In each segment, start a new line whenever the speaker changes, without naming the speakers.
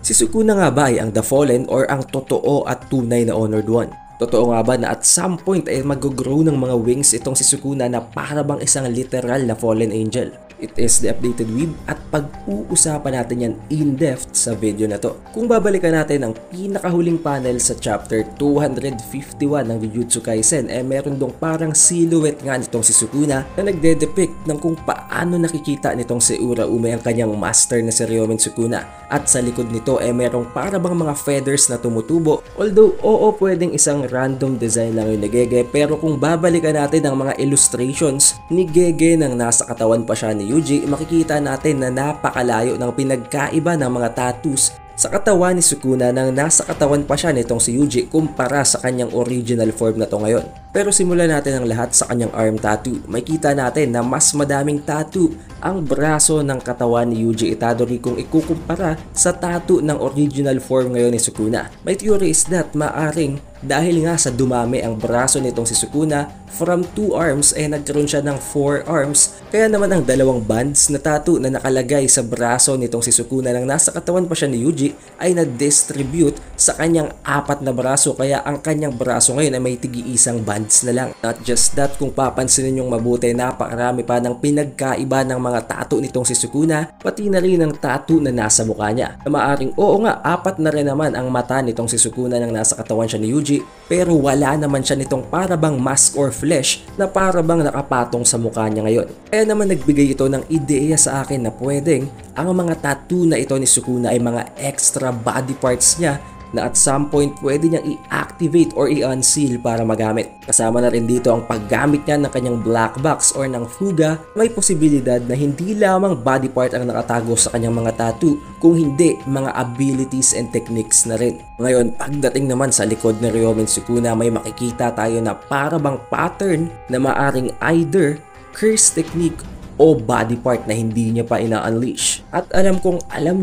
Si Sukuna nga ba ay ang The Fallen or ang totoo at tunay na Honored One? Totoo nga ba na at some point ay mag-grow ng mga wings itong si Sukuna na para bang isang literal na fallen angel? It is The Updated Weeb at pag-uusapan natin yan in-depth sa video na to. Kung babalikan natin ang pinakahuling panel sa chapter 251 ng Jujutsu Kaisen, meron dong parang silhouette nga nitong si Sukuna na nagde-depict ng kung paano nakikita nitong si Uraume ang kanyang master na si Ryomen Sukuna. At sa likod nito merong para bang mga feathers na tumutubo. Although oo, pwedeng isang random design lang yung ni Gege, pero kung babalikan natin ang mga illustrations ni Gege nang nasa katawan pa siya ni Yuji, makikita natin na napakalayo ng pinagkaiba ng mga tattoos sa katawan ni Sukuna nang nasa katawan pa siya nitong si Yuji kumpara sa kanyang original form na to ngayon. Pero simulan natin ang lahat sa kanyang arm tattoo. Makikita natin na mas madaming tattoo ang braso ng katawan ni Yuji Itadori kung ikukumpara sa tattoo ng original form ngayon ni Sukuna. My theory is that maaring dahil nga sa dumami ang braso nitong si Sukuna, from 2 arms nagkaroon siya ng 4 arms. Kaya naman ang dalawang bands na tattoo na nakalagay sa braso nitong si Sukuna nang nasa katawan pa siya ni Yuji ay na-distribute sa kanyang 4 na braso. Kaya ang kanyang braso ngayon ay may tigi-isang bands na lang. Not just that, kung papansinin yung mabuti, napakarami pa ng pinagkaiba ng mga tattoo nitong si Sukuna, pati na rin ang tattoo na nasa mukha niya. Na maaring oo nga, 4 na rin naman ang mata nitong si Sukuna nang nasa katawan siya ni Yuji, pero wala naman siya nitong parabang mask or flesh na parabang nakapatong sa mukha niya ngayon. Kaya naman nagbigay ito ng ideya sa akin na pwedeng ang mga tattoo na ito ni Sukuna ay mga extra body parts niya na at some point pwede niyang i-activate or i-unseal para magamit. Kasama na rin dito ang paggamit niya ng kanyang black box or ng fuga. May posibilidad na hindi lamang body part ang nakatago sa kanyang mga tattoo, kung hindi mga abilities and techniques na rin. Ngayon, pagdating naman sa likod ni Ryomen Sukuna, may makikita tayo na parabang pattern na maaring either curse technique o body part na hindi niya pa ina-unleash. At alam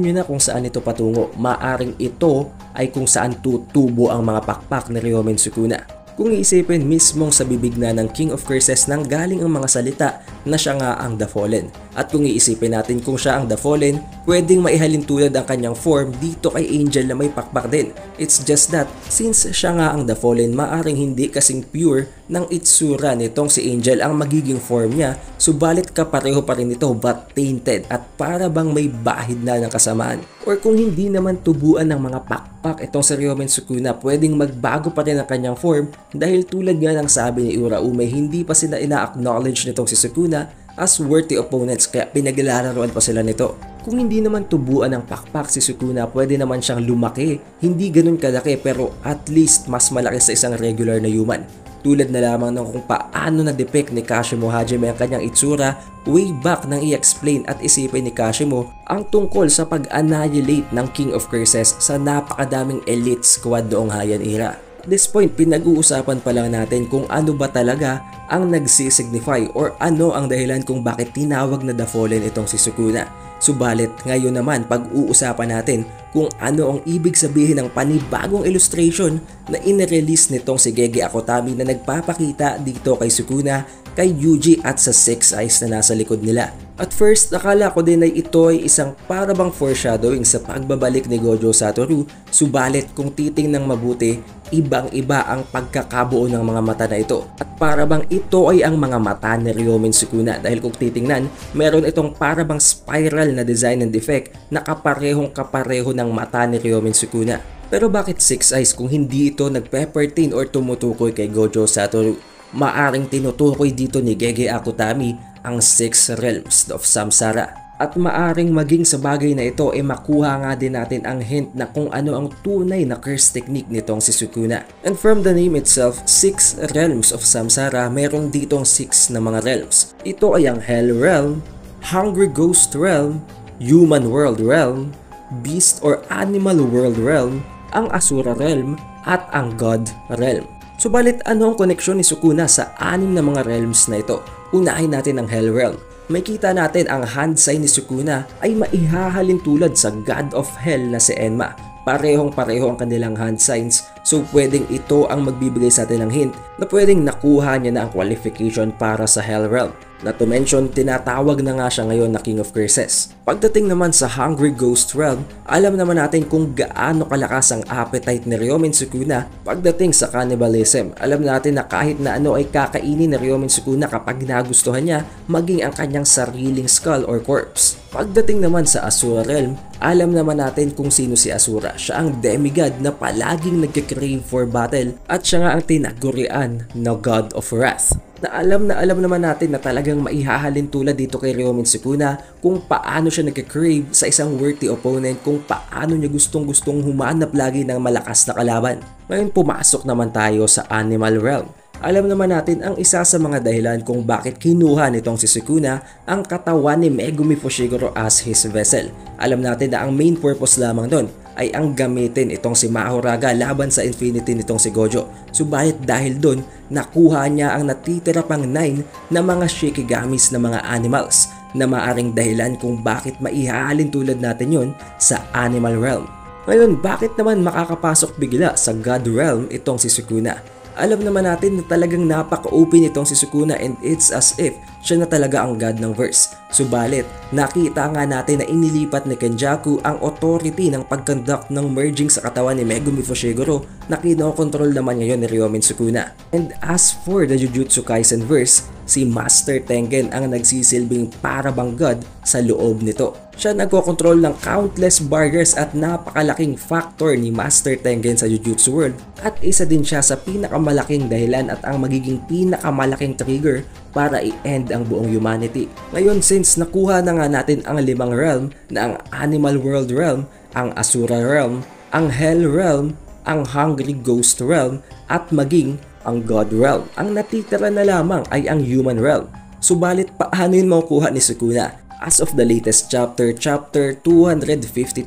nyo na kung saan ito patungo. Maaring ito ay kung saan tutubo ang mga pakpak ni Ryomen Sukuna. Kung iisipin, mismong sa bibig na ng King of Curses nang galing ang mga salita na siya nga ang The Fallen. At kung iisipin natin kung siya ang The Fallen, pwedeng maihalin tulad ang kanyang form dito kay Angel na may pakpak din. It's just that, since siya nga ang The Fallen, maaring hindi kasing pure ng itsura nitong si Angel ang magiging form niya, subalit kapareho pa rin ito but tainted at para bang may bahid na ng kasamaan. Or kung hindi naman tubuan ng mga pakpak itong si Ryomen Sukuna, pwedeng magbago pa rin ang kanyang form dahil tulad nga ng sabi ni Uraume, hindi pa sila ina-acknowledge nitong si Sukuna as worthy opponents kaya pinaglalaroan pa sila nito. Kung hindi naman tubuan ng pakpak si Sukuna, pwede naman siyang lumaki. Hindi ganun kalaki pero at least mas malaki sa isang regular na human. Tulad na lamang ng kung paano na-depict ni Kashimo Hajime ang kanyang itsura way back nang i-explain at isipin ni Kashimo ang tungkol sa pag-annihilate ng King of Curses sa napakadaming elite squad noong Heian era. At this point, pinag-uusapan pa lang natin kung ano ba talaga ang nagsisignify or ano ang dahilan kung bakit tinawag na The Fallen itong si Sukuna. Subalit ngayon naman pag-uusapan natin kung ano ang ibig sabihin ng panibagong illustration na inirelease nitong si Gege Akutami na nagpapakita dito kay Sukuna, kay Yuji at sa Six Eyes na nasa likod nila. At first, akala ko din ay ito ay isang parabang foreshadowing sa pagbabalik ni Gojo Satoru, subalit kung titingnan mabuti, ibang-iba ang pagkakabuo ng mga mata na ito. At parabang ito ay ang mga mata ni Ryomen Sukuna dahil kung titingnan, meron itong parabang spiral na design and effect na kaparehong-kapareho ng mata ni Ryomen Sukuna. Pero bakit Six Eyes kung hindi ito nagpe-pertain or tumutukoy kay Gojo Satoru? Maaring tinutukoy dito ni Gege Akutami ang 6 realms of Samsara. At maaring maging sa bagay na ito makuha nga din natin ang hint na kung ano ang tunay na curse technique nitong si Sukuna. And from the name itself, 6 realms of Samsara, meron ditong 6 na mga realms. Ito ay ang Hell Realm, Hungry Ghost Realm, Human World Realm, Beast or Animal World Realm, ang Asura Realm, at ang God Realm. Subalit ano ang koneksyon ni Sukuna sa 6 na mga realms na ito? Unahin natin ang Hell Realm. May kita natin ang hand sign ni Sukuna ay maihahalin tulad sa God of Hell na si Enma. Parehong-pareho ang kanilang hand signs, so pwedeng ito ang magbibigay sa atin ng hint na pwedeng nakuha niya na ang qualification para sa Hell Realm. Not to mention, tinatawag na nga siya ngayon na King of Curses. Pagdating naman sa Hungry Ghost Realm, alam naman natin kung gaano kalakas ang appetite ni Ryomen Sukuna pagdating sa cannibalism. Alam natin na kahit na ano ay kakainin ni Ryomen Sukuna kapag nagustuhan niya, maging ang kanyang sariling skull or corpse. Pagdating naman sa Asura Realm, alam naman natin kung sino si Asura. Siya ang demigod na palaging nagka-crave for battle at siya nga ang tinagurian na God of Wrath. Na alam naman natin na talagang maihahalin tulad dito kay Ryomen Sukuna kung paano siya nagka-crave sa isang worthy opponent, kung paano niya gustong humanap lagi ng malakas na kalaban. Ngayon pumasok naman tayo sa Animal Realm. Alam naman natin ang isa sa mga dahilan kung bakit kinuha nitong si Sukuna ang katawan ni Megumi Fushiguro as his vessel. Alam natin na ang main purpose lamang doon ay ang gamitin itong si Mahoraga laban sa Infinity nitong si Gojo. Subalit dahil doon, nakuha niya ang natitira pang 9 na mga Shikigamis na mga animals na maaring dahilan kung bakit maihahalin tulad natin yon sa Animal Realm. Ngayon, bakit naman makakapasok bigla sa God Realm itong si Sukuna? Alam naman natin na talagang napaka-OP nitong si Sukuna and it's as if siya na talaga ang god ng verse. Subalit, nakita nga natin na inilipat ni Kenjaku ang authority ng pag-conduct ng merging sa katawan ni Megumi Fushiguro na kinokontrol naman ngayon ni Ryomen Sukuna. And as for the Jujutsu Kaisen verse, si Master Tengen ang nagsisilbing parabang god sa loob nito. Siya nagkokontrol ng countless barriers at napakalaking factor ni Master Tengen sa Jujutsu World at isa din siya sa pinakamalaking dahilan at ang magiging pinakamalaking trigger para i-end ang buong humanity. Ngayon, since nakuha na nga natin ang 5 realm na ang Animal World Realm, ang Asura Realm, ang Hell Realm, ang Hungry Ghost Realm at maging ang God Realm, ang natitira na lamang ay ang Human Realm. Subalit paano yun makukuha ni Sukuna? As of the latest chapter 252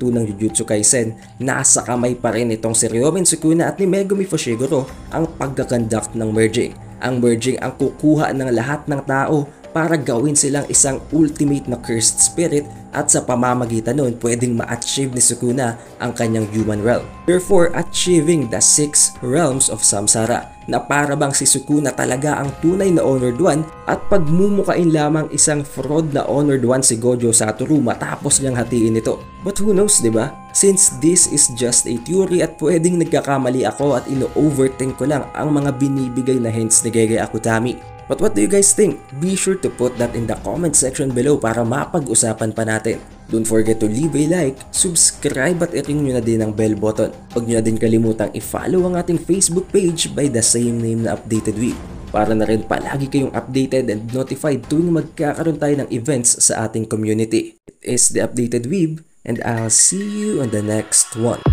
ng Jujutsu Kaisen, nasa kamay pa rin itong si Ryomen Sukuna at ni Megumi Fushiguro ang pagkakonduct ng merging. Ang merging ang kukuha ng lahat ng tao para gawin silang isang ultimate na cursed spirit at sa pamamagitan nun pwedeng ma-achieve ni Sukuna ang kanyang human realm. Therefore, achieving the 6 realms of Samsara na para bang si Sukuna talaga ang tunay na Honored One at pagmumukain lamang isang fraud na Honored One si Gojo Satoru matapos niyang hatiin ito. But who knows, diba? Since this is just a theory at pwedeng nagkakamali ako at ino-overthink ko lang ang mga binibigay na hints ni Gege Akutami. But what do you guys think? Be sure to put that in the comment section below para mapag-usapan pa natin. Don't forget to leave a like, subscribe at i-ring nyo na din ang bell button. Huwag nyo na din kalimutang i-follow ang ating Facebook page by the same name na Updated Weeb para na rin palagi kayong updated and notified tuwing magkakaroon tayo ng events sa ating community. It is the Updated Weeb and I'll see you on the next one.